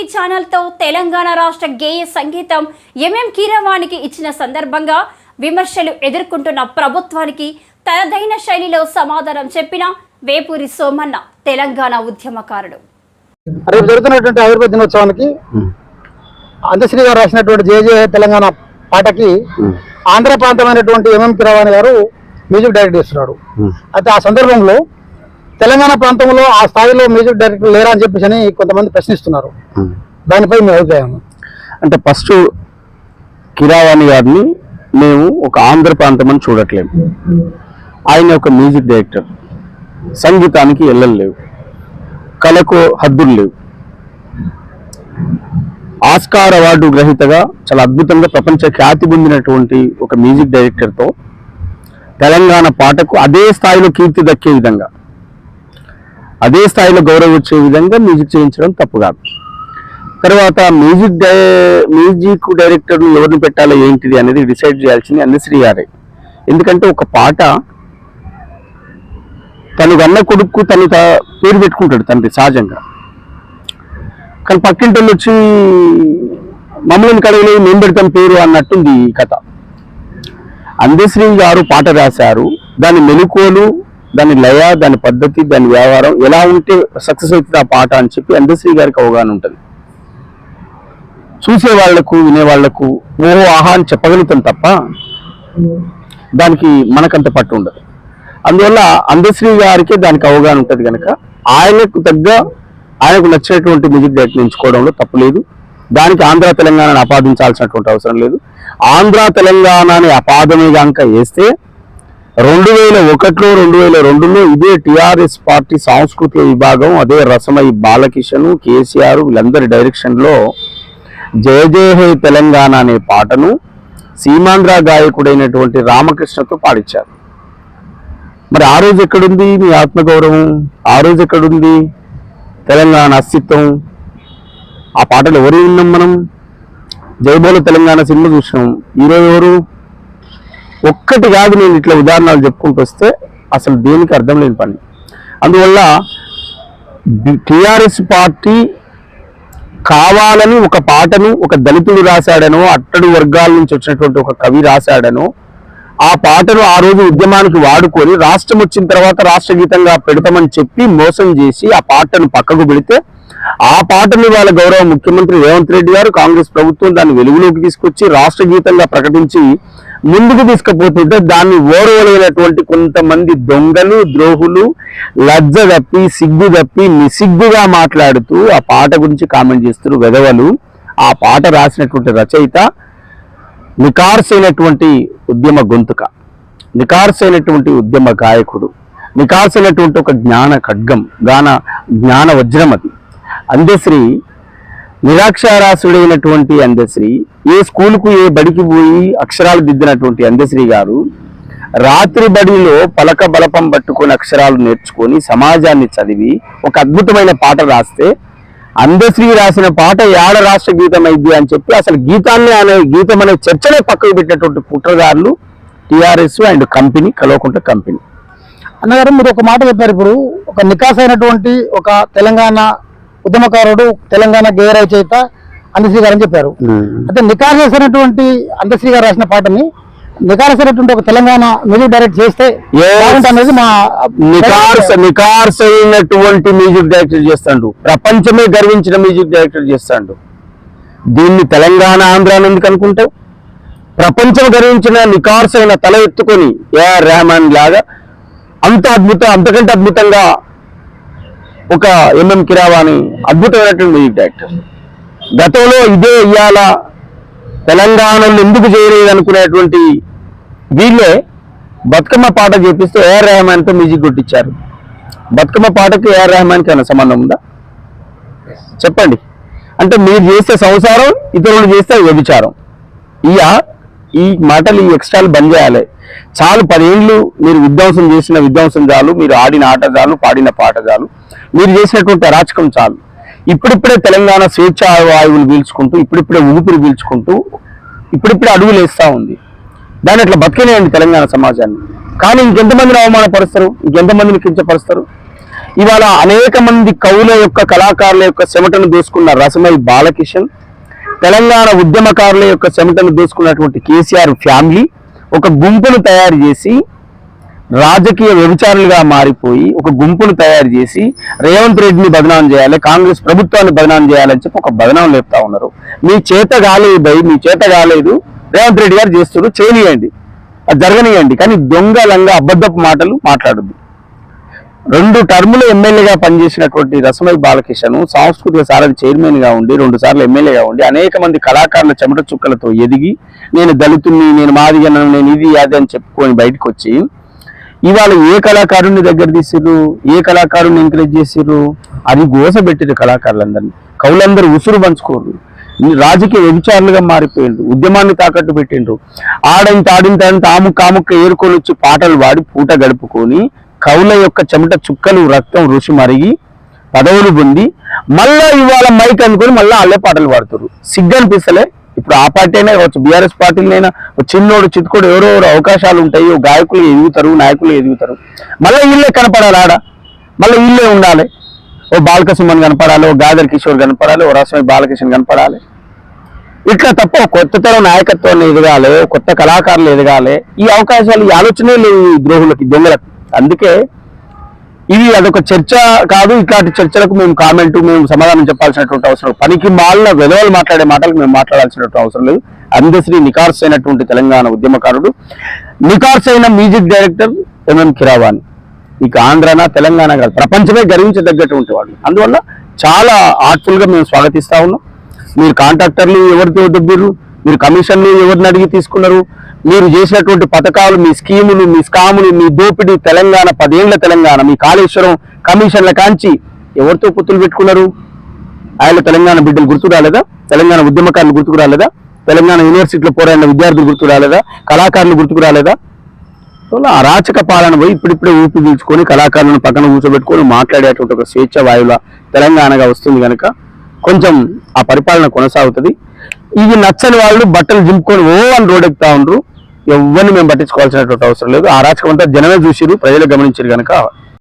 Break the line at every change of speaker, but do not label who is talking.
TV ఛానల్తో Telangana రాష్ట్ర గేయ సంగీతం ఎంఎం కీరవాణికి ఇచ్చిన సందర్భంగా విమర్శలు ఎదుర్కొంటున్న ప్రభుత్వానికి తనదైన శైలిలో సమాధానం చెప్పిన వేపూరి సోమన్న తెలంగాణ ఉద్యమకారుడు.
రేపు జరుగుతున్నటువంటి ఆవిర్భావ దినోత్సవానికి అందశ్రీ గారు రాసినటువంటి జయ తెలంగాణ పాటకి ఆంధ్ర ప్రాంతమైనటువంటి ఎంఎం కీరవాణి గారు మ్యూజిక్ డైరెక్ట్ చేస్తున్నాడు. అయితే ఆ సందర్భంలో తెలంగాణ ప్రాంతంలో ఆ స్థాయిలో మ్యూజిక్ డైరెక్టర్ లేరా అని చెప్పేసి కొంతమంది ప్రశ్నిస్తున్నారు. దానిపై మీ అభిప్రాయం?
అంటే ఫస్ట్ కీరవాణి గారిని మేము ఒక ఆంధ్ర ప్రాంతం అని చూడట్లేము. ఆయన ఒక మ్యూజిక్ డైరెక్టర్, సంగీతానికి ఎల్లలు లేవు, కళకు హద్దులు లేవు. ఆస్కార్ అవార్డు గ్రహీతగా చాలా అద్భుతంగా ప్రపంచ ఖ్యాతి పొందినటువంటి ఒక మ్యూజిక్ డైరెక్టర్తో తెలంగాణ పాటకు అదే స్థాయిలో కీర్తి దక్కే విధంగా, అదే స్థాయిలో గౌరవం వచ్చే విధంగా మ్యూజిక్ చేయించడం తప్పు కాదు. తర్వాత మ్యూజిక్ డైరెక్టర్ ఎవరిని పెట్టాలో ఏంటిది అనేది డిసైడ్ చేయాల్సింది అందశ్రీ గారే. ఎందుకంటే ఒక పాట తను అన్న కొడుకు తను పేరు పెట్టుకుంటాడు తండ్రి సహజంగా, కానీ పక్కింటి వచ్చి మమ్మల్ని కడగలేదు మేము పెడతాం పేరు అన్నట్టుంది ఈ కథ. అందశ్రీ గారు పాట రాశారు, దాని మెలుకోలు, దాని లయ, దాని పద్ధతి, దాని వ్యవహారం ఎలా ఉంటే సక్సెస్ అవుతుంది ఆ పాట అని చెప్పి అందశ్రీ గారికి అవగాహన ఉంటుంది. చూసే వాళ్లకు వినేవాళ్లకు ఓహో ఆహా అని చెప్పగలుగుతాం తప్ప దానికి మనకంత పట్టు ఉండదు. అందువల్ల అందశ్రీ గారికి దానికి అవగాహన ఉంటుంది కనుక ఆయనకు నచ్చినటువంటి మ్యూజిక్ డైరెక్టర్ ఎంచుకోవడంలో తప్పు లేదు. దానికి ఆంధ్ర తెలంగాణని ఆపాదించాల్సినటువంటి అవసరం లేదు. ఆంధ్ర తెలంగాణని అపాదమే కనుక వేస్తే 2001లో 2002లో ఇదే టిఆర్ఎస్ పార్టీ సాంస్కృతిక విభాగం, అదే రసమై బాలకిషన్, కేసీఆర్ వీళ్ళందరి డైరెక్షన్లో జయ జయ హే తెలంగాణ అనే పాటను సీమాంధ్ర గాయకుడైనటువంటి రామకృష్ణతో పాడించారు. మరి ఆ రోజు ఎక్కడుంది మీ ఆత్మగౌరవం? ఆ రోజు ఎక్కడుంది తెలంగాణ అస్తిత్వం? ఆ పాటలు ఎవరు విన్నాం మనం? జయబోల తెలంగాణ సినిమా చూసినాం. ఈరోజు ఎవరు? ఒక్కటి కాదు, నేను ఇట్లా ఉదాహరణలు చెప్పుకుంటూ వస్తే అసలు దేనికి అర్థం లేని పని. అందువల్ల టిఆర్ఎస్ పార్టీ కావాలని ఒక పాటను ఒక దళితుడు రాశాడనో, అట్టడు వర్గాల నుంచి వచ్చినటువంటి ఒక కవి రాశాడనో, ఆ పాటను ఆ రోజు ఉద్యమానికి వాడుకొని రాష్ట్రం వచ్చిన తర్వాత రాష్ట్ర గీతంగా పెడతామని చెప్పి మోసం చేసి ఆ పాటను పక్కకు పెడితే, ఆ పాటను వాళ్ళ గౌరవ ముఖ్యమంత్రి రేవంత్ రెడ్డి గారు, కాంగ్రెస్ ప్రభుత్వం దాన్ని వెలుగులోకి తీసుకొచ్చి రాష్ట్ర గీతంగా ప్రకటించి ముందుకు తీసుకుపోతుంటే దాన్ని ఓడవలేనటువంటి కొంతమంది దొంగలు, ద్రోహులు లజ్జ తప్పి, సిగ్గు తప్పి, నిసిగ్గుగా మాట్లాడుతూ ఆ పాట గురించి కామెంట్ చేస్తారు వెధవలు. ఆ పాట రాసినటువంటి రచయిత నికార్సైనటువంటి ఉద్యమ గొంతుక, నికార్సైనటువంటి ఉద్యమ గాయకుడు, నికార్సైనటువంటి ఒక జ్ఞాన ఖడ్గం, జ్ఞాన వజ్రమతి అందశ్రీ. నిరాక్షరాస్యుడైనటువంటి అందశ్రీ, ఏ స్కూలుకు ఏ బడికి పోయి అక్షరాలు దిద్దినటువంటి అందశ్రీ గారు రాత్రి బడిలో పలక బలపం పట్టుకొని అక్షరాలు నేర్చుకొని సమాజాన్ని చదివి ఒక అద్భుతమైన పాట రాస్తే, అందశ్రీ రాసిన పాట యాడ రాష్ట్ర గీతం అయింది అని చెప్పి అసలు గీతం అనే చర్చనే పక్కకు పెట్టినటువంటి కుట్రదారులు TRS and company, Kalvakuntla company.
అన్నగారు మీరు ఒక మాట చెప్పారు. ఇప్పుడు ఒక నికాస్ అయినటువంటి ఒక తెలంగాణ ఉద్యమకారుడు, తెలంగాణ గేయ రచయిత అందశ్రీ గారు అని చెప్పారు. అయితే నికాస్ అయినటువంటి అందశ్రీ గారు రాసిన పాటని నికాస్ అయినటువంటి ఒక తెలంగాణ మ్యూజిక్ డైరెక్ట్ చేస్తే అనేది మా
నికాస్ అయినటువంటి మ్యూజిక్ డైరెక్టర్ చేస్తాడు, ప్రపంచమే గర్వించిన మ్యూజిక్ డైరెక్టర్ చేస్తాడు. దీన్ని తెలంగాణ ఆంధ్ర ఎందుకు అనుకుంటావు? ప్రపంచం గర్వించిన నికార్స్ అయిన తల ఎత్తుకొని ఏఆర్ రెహమాన్ లాగా అంతకంటే అద్భుతంగా ఒక ఎంఎం కీరవాణి అద్భుతమైనటువంటి మ్యూజిక్ డైరెక్టర్. గతంలో ఇదే ఇవాళ తెలంగాణలో ఎందుకు చేయలేదు అనుకునేటువంటి వీళ్ళే బతుకమ్మ పాట చేపిస్తే ఏఆర్ రెహమాన్తో మ్యూజిక్ కొట్టించారు. బతుకమ్మ పాటకి ఏఆర్ రెహమాన్కి ఏమైనా సంబంధం ఉందా? చెప్పండి. అంటే మీరు చేసే సంసారం ఇతరులు చేస్తే వ్యభిచారం. ఈ మాటలు, ఈ ఎక్స్ట్రాలు బంద్ చేయాలి. చాలు, 10 ఏళ్ళు మీరు విధ్వంసం చేసిన విధ్వంసం చాలు, మీరు ఆడిన ఆట చాలు, పాడిన పాట చాలు, మీరు చేసినటువంటి అరాచకం చాలు. ఇప్పుడిప్పుడే తెలంగాణ స్వేచ్ఛ వాయువులు పీల్చుకుంటూ, ఇప్పుడిప్పుడే ఊపిరి పీల్చుకుంటూ, ఇప్పుడిప్పుడే అడుగులు వేస్తూ ఉంది. దాన్ని అట్లా బతికేనేయండి తెలంగాణ సమాజాన్ని. కానీ ఇంకెంతమందిని అవమానపరుస్తారు, ఇంకెంతమందిని కించపరుస్తారు? ఇవాళ అనేక మంది కవుల యొక్క కళాకారుల యొక్క చెమటను దోసుకున్న రసమై బాలకిషన్, తెలంగాణ ఉద్యమకారుల యొక్క చెమటను దోసుకున్నటువంటి కేసీఆర్ ఫ్యామిలీ ఒక గుంపును తయారు చేసి రాజకీయ వ్యభిచారులుగా మారిపోయి ఒక గుంపును తయారు చేసి రేవంత్ రెడ్డిని బదనాం చేయాలి, కాంగ్రెస్ ప్రభుత్వాన్ని బదనాం చేయాలని చెప్పి ఒక బదనాం లేపుతా ఉన్నారు. మీ చేత కాలేదు మీ చేత కాలేదు, రేవంత్ రెడ్డి గారు చేస్తున్నారు, చేయనియండి, అది జరగనియండి. కానీ దొంగలంగా అబద్ధపు మాటలు మాట్లాడద్దు. 2 టర్ములు ఎమ్మెల్యేగా పనిచేసినటువంటి రసమై బాలకిషన్ సాంస్కృతిక సారథి చైర్మన్ గా ఉండి 2 సార్లు ఎమ్మెల్యేగా ఉండి అనేక మంది కళాకారుల చెమట చుక్కలతో ఎదిగి నేను దళితుని, నేను మాదిగను, నేను ఇది అది అని చెప్పుకొని బయటకు వచ్చి ఇవాళ ఏ కళాకారుని దగ్గర తీసిర్రు, ఏ కళాకారుని ఎంకరేజ్ చేసిర్రు, అది గోసబెట్టిరు కళాకారులందరినీ. కవులందరూ ఉసురు పంచుకోరు, రాజకీయ వ్యభిచారులుగా మారిపోయిండ్రు, ఉద్యమాన్ని తాకట్టు పెట్టిండ్రు. ఆడింత ఆముక్క ఏరుకొని వచ్చి పాటలు పాడి పూట గడుపుకొని కవుల యొక్క చెమట చుక్కలు రక్తం రుచి మరిగి పదవులు పొంది మళ్ళా ఇవాళ మైక్ అనుకుని మళ్ళీ అల్లే పాటలు పాడుతారు. సిగ్గు అనిపిస్తలే? ఇప్పుడు ఆ పార్టీ అయినా కావచ్చు, బీఆర్ఎస్ పార్టీలైనా చిన్నోడు చిత్తుకోడు ఎవరెవరు అవకాశాలు ఉంటాయి, గాయకులు ఎదుగుతారు, నాయకులు ఎదుగుతారు, మళ్ళీ వీళ్ళే కనపడాలి ఆడ, మళ్ళీ వీళ్ళే ఉండాలి. ఓ బాలకసుమన్ కనపడాలి, ఓ గాదర్ కిషోర్ కనపడాలి, ఓ రసమై బాలకిషన్ కనపడాలి. ఇట్లా తప్ప కొత్త తరం నాయకత్వాన్ని ఎదగాలి, కొత్త కళాకారులు ఎదగాలి. ఈ అవకాశాలు, ఈ ఆలోచనే లేవు ఈ ద్రోహులకి, దొంగలకు. అందుకే ఇది అదొక చర్చ కాదు. ఇట్లాంటి చర్చలకు మేము మేము సమాధానం చెప్పాల్సినటువంటి అవసరం, పనికి మాలిన వెధవలు మాట్లాడే మాటలకు మేము మాట్లాడాల్సినటువంటి అవసరం లేదు. అందశ్రీ నికార్స్ అయినటువంటి తెలంగాణ ఉద్యమకారుడు, నికార్స్ అయిన మ్యూజిక్ డైరెక్టర్ ఎంఎం కీరవాణి. ఇక ఆంధ్రానా తెలంగాణ కాదు, ప్రపంచమే గర్వించదగ్గటువంటి వాళ్ళు. అందువల్ల చాలా ఆర్ట్ఫుల్ గా మేము స్వాగతిస్తా ఉన్నాం. మీరు కాంట్రాక్టర్లు ఎవరితో దొబ్బిర్రు, మీరు కమిషన్లు ఎవరిని అడిగి తీసుకున్నారు, మీరు చేసినటువంటి పథకాలు, మీ స్కీములు, మీ స్కాములు, మీ దోపిడీ, తెలంగాణ 10 ఏళ్ల తెలంగాణ, మీ కాళేశ్వరం కమిషన్ల కాంచి ఎవరితో పొత్తులు పెట్టుకున్నారు? ఆయన తెలంగాణ బిడ్డలు గుర్తు రాలేదా? తెలంగాణ ఉద్యమకారులు గుర్తుకు రాలేదా? తెలంగాణ యూనివర్సిటీలో పోరాడిన విద్యార్థులు గుర్తుకు రాలేదా? కళాకారులు గుర్తుకు రాలేదా? అరాచక పాలన పోయి ఇప్పుడిప్పుడే ఊపి పీల్చుకొని కళాకారులను పక్కన కూర్చోబెట్టుకొని మాట్లాడేటువంటి ఒక స్వేచ్ఛ వాయువుల తెలంగాణగా వస్తుంది కనుక కొంచెం ఆ పరిపాలన కొనసాగుతుంది. ఇవి నచ్చని వాళ్ళు బట్టలు జింపుకొని అని రోడ్ ఎక్కుతా ఉండరు. ఎవరిని మేము పట్టించుకోవాల్సినటువంటి అవసరం లేదు. ఆ రాజకీయం అంతా జనమే చూసిరు, ప్రజలు గమనించారు కనుక